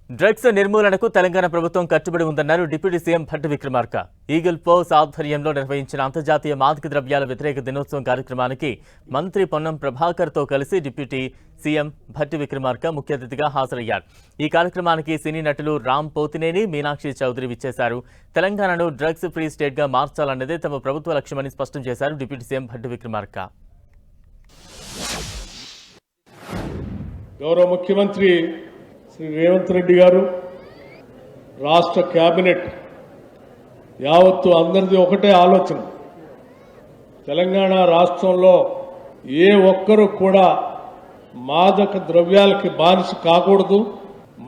Drugs నిర్మూలనకు తెలంగాణ ప్రభుత్వం కట్టుబడి ఉందన్నారు deputy CM Bhatti Vikramarka. Eagle force ఆధ్వర్యంలో నిర్వహించిన అంతర్జాతీయ మాదక ద్రవ్యాల వ్యతిరేక దినోత్సవం కార్యక్రమానికి మంత్రి పొన్నం ప్రభాకర్తో కలిసి డిప్యూటీ సీఎం భట్టి విక్రమార్క ముఖ్య అతిథిగా హాజరయ్యారు. ఈ కార్యక్రమానికి సినీ నటులు రామ్ పోతినేని, మీనాక్షి చౌదరి విచ్చేశారు. తెలంగాణను డ్రగ్స్ ఫ్రీ స్టేట్గా మార్చాలన్నదే తమ ప్రభుత్వ లక్ష్యమని స్పష్టం చేశారు డిప్యూటీ సీఎం భట్టి విక్రమార్క. గౌరవ ముఖ్యమంత్రి శ్రీ రేవంత్ రెడ్డి గారు, రాష్ట్ర కేబినెట్ యావత్తు అందరిది ఒకటే ఆలోచన. తెలంగాణ రాష్ట్రంలో ఏ ఒక్కరూ కూడా మాదక ద్రవ్యాలకి బానిస కాకూడదు.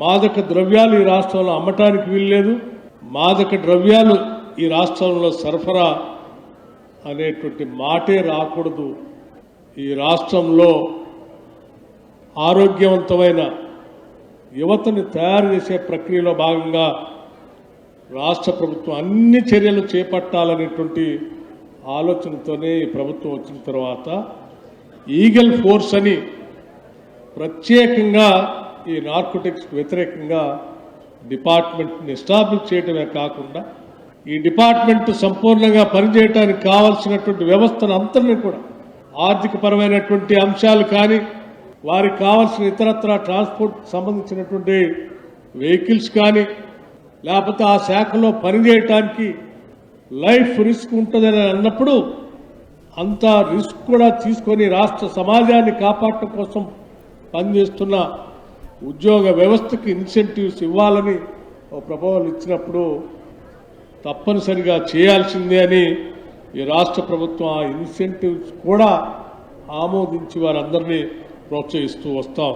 మాదక ద్రవ్యాలు ఈ రాష్ట్రంలో అమ్మటానికి వీల్లేదు. మాదక ద్రవ్యాలు ఈ రాష్ట్రంలో సరఫరా అనేటువంటి మాటే రాకూడదు. ఈ రాష్ట్రంలో ఆరోగ్యవంతమైన యువతని తయారు చేసే ప్రక్రియలో భాగంగా రాష్ట్ర ప్రభుత్వం అన్ని చర్యలు చేపట్టాలనేటువంటి ఆలోచనతోనే ఈ ప్రభుత్వం వచ్చిన తర్వాత ఈగల్ ఫోర్స్ అని ప్రత్యేకంగా ఈ నార్కోటిక్స్ వ్యతిరేకంగా డిపార్ట్మెంట్ని ఎస్టాబ్లిష్ చేయడమే కాకుండా ఈ డిపార్ట్మెంట్ సంపూర్ణంగా పనిచేయడానికి కావాల్సినటువంటి వ్యవస్థను అంతని కూడా ఆర్థికపరమైనటువంటి అంశాలు కానీ, వారికి కావాల్సిన ఇతరత్ర ట్రాన్స్పోర్ట్ సంబంధించినటువంటి వెహికల్స్ కానీ, లేకపోతే ఆ శాఖలో పనిచేయటానికి లైఫ్ రిస్క్ ఉంటుందని అన్నప్పుడు అంత రిస్క్ కూడా తీసుకొని రాష్ట్ర సమాజాన్ని కాపాడటం కోసం పనిచేస్తున్న ఉద్యోగ వ్యవస్థకి ఇన్సెంటివ్స్ ఇవ్వాలని ఒక ప్రపోజల్ ఇచ్చినప్పుడు తప్పనిసరిగా చేయాల్సిందే అని ఈ రాష్ట్ర ప్రభుత్వం ఆ ఇన్సెంటివ్స్ కూడా ఆమోదించి వారందరినీ ప్రోత్సహిస్తూ వస్తాం.